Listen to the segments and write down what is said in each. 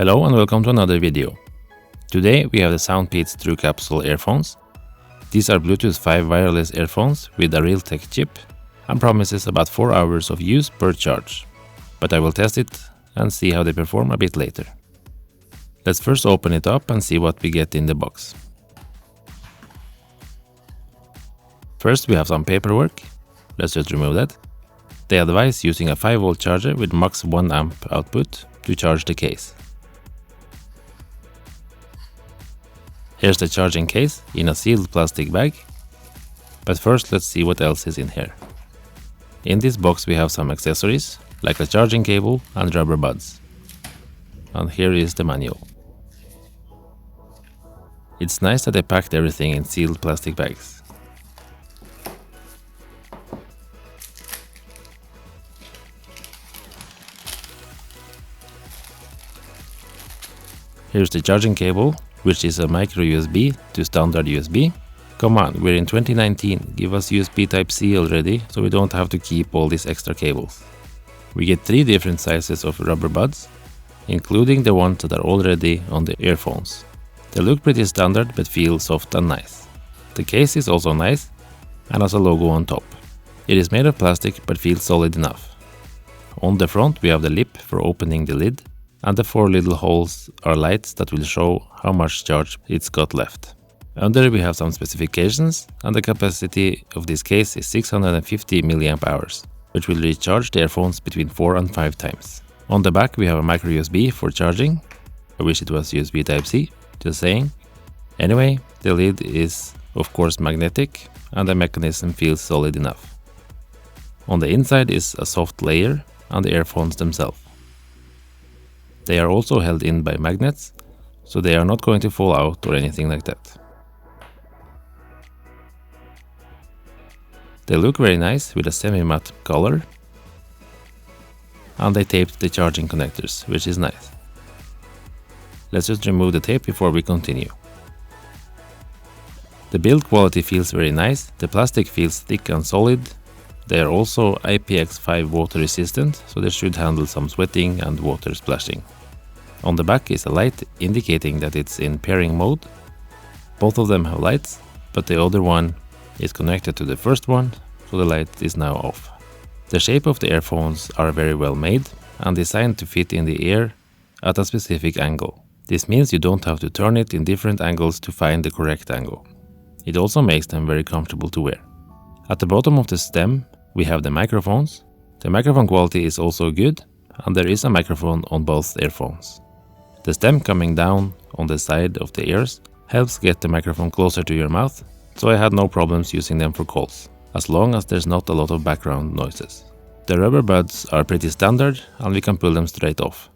Hello and welcome to another video. Today we have the Soundpeats Truecapsule earphones. These are Bluetooth 5 wireless earphones with a Realtek chip and promises about 4 hours of use per charge. But I will test it and see how they perform a bit later. Let's first open it up and see what we get in the box. First we have some paperwork. Let's just remove that. They advise using a 5V charger with max 1 amp output to charge the case. Here's the charging case in a sealed plastic bag. But first let's see what else is in here. In this box we have some accessories, like a charging cable and rubber buds. And here is the manual. It's nice that they packed everything in sealed plastic bags. Here's the charging cable, which is a micro USB to standard USB. Come on, we're in 2019, give us USB Type-C already, so we don't have to keep all these extra cables. We get 3 different sizes of rubber buds, including the ones that are already on the earphones. They look pretty standard but feel soft and nice. The case is also nice and has a logo on top. It is made of plastic but feels solid enough. On the front we have the lip for opening the lid, and the 4 little holes are lights that will show how much charge it's got left. Under we have some specifications, and the capacity of this case is 650 mAh, which will recharge the earphones between 4 and 5 times. On the back we have a micro USB for charging. I wish it was USB Type-C, just saying. Anyway, the lid is of course magnetic and the mechanism feels solid enough. On the inside is a soft layer and the earphones themselves. They are also held in by magnets, so they are not going to fall out or anything like that. They look very nice with a semi-matte color, and they taped the charging connectors, which is nice. Let's just remove the tape before we continue. The build quality feels very nice, the plastic feels thick and solid. They are also IPX5 water resistant, so they should handle some sweating and water splashing. On the back is a light indicating that it's in pairing mode. Both of them have lights, but the other one is connected to the first one, so the light is now off. The shape of the earphones are very well made and designed to fit in the ear at a specific angle. This means you don't have to turn it in different angles to find the correct angle. It also makes them very comfortable to wear. At the bottom of the stem we have the microphones. The microphone quality is also good, and there is a microphone on both earphones. The stem coming down on the side of the ears helps get the microphone closer to your mouth, so I had no problems using them for calls, as long as there's not a lot of background noises. The rubber buds are pretty standard and we can pull them straight off.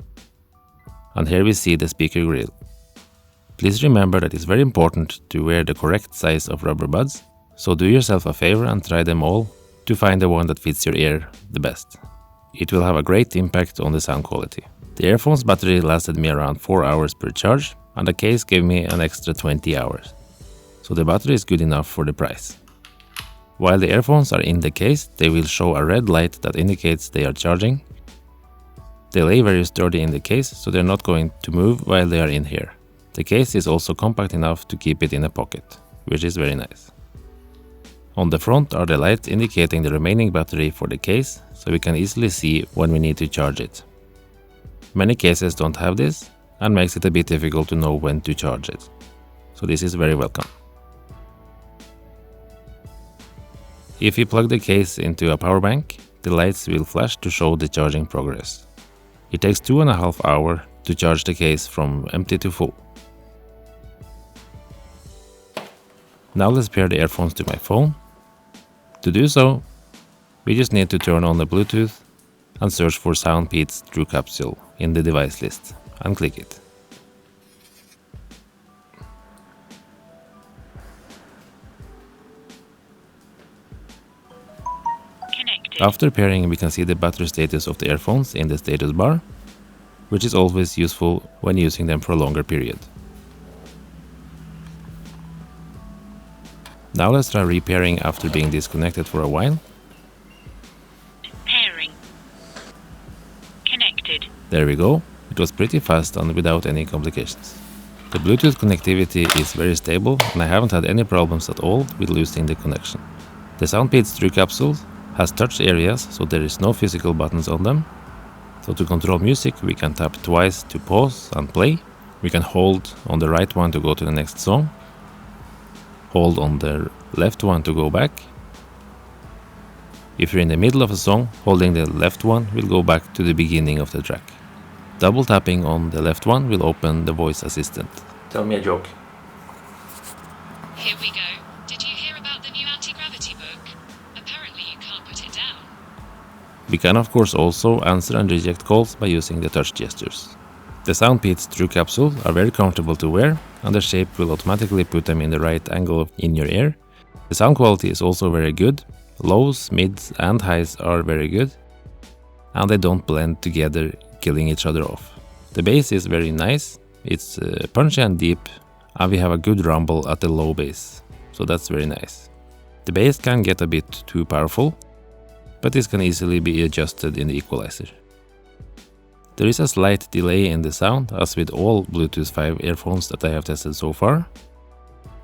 And here we see the speaker grill. Please remember that it's very important to wear the correct size of rubber buds, so do yourself a favor and try them all to find the one that fits your ear the best. It will have a great impact on the sound quality. The earphones battery lasted me around 4 hours per charge, and the case gave me an extra 20 hours. So the battery is good enough for the price. While the earphones are in the case, they will show a red light that indicates they are charging. They lay very sturdy in the case, so they're not going to move while they are in here. The case is also compact enough to keep it in a pocket, which is very nice. On the front are the lights indicating the remaining battery for the case, so we can easily see when we need to charge it. Many cases don't have this and makes it a bit difficult to know when to charge it. So this is very welcome. If you plug the case into a power bank, the lights will flash to show the charging progress. It takes 2.5 hours to charge the case from empty to full. Now let's pair the earphones to my phone. To do so, we just need to turn on the Bluetooth and search for Soundpeats Truecapsule in the device list and click it. Connected. After pairing, we can see the battery status of the earphones in the status bar, which is always useful when using them for a longer period. Now let's try repairing after being disconnected for a while. Pairing. Connected. There we go. It was pretty fast and without any complications. The Bluetooth connectivity is very stable and I haven't had any problems at all with losing the connection. The Soundpeats Truecapsule has touch areas, so there is no physical buttons on them. So to control music we can tap twice to pause and play. We can hold on the right one to go to the next song. Hold on the left one to go back. If you're in the middle of a song, holding the left one will go back to the beginning of the track. Double tapping on the left one will open the voice assistant. Tell me a joke. Here we go. Did you hear about the new anti-gravity book? Apparently you can't put it down. We can of course also answer and reject calls by using the touch gestures. The Soundpeats Truecapsule are very comfortable to wear and the shape will automatically put them in the right angle in your ear. The sound quality is also very good. Lows, mids and highs are very good. And they don't blend together, killing each other off. The bass is very nice. It's punchy and deep and we have a good rumble at the low bass. So that's very nice. The bass can get a bit too powerful, but this can easily be adjusted in the equalizer. There is a slight delay in the sound, as with all Bluetooth 5 earphones that I have tested so far,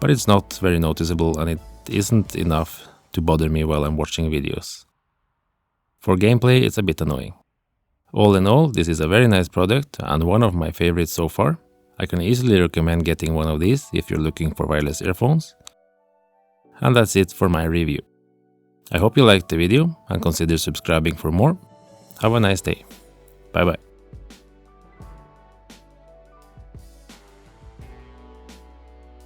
but it's not very noticeable and it isn't enough to bother me while I'm watching videos. For gameplay it's a bit annoying. All in all, this is a very nice product and one of my favorites so far. I can easily recommend getting one of these if you're looking for wireless earphones. And that's it for my review. I hope you liked the video and consider subscribing for more. Have a nice day. Bye bye.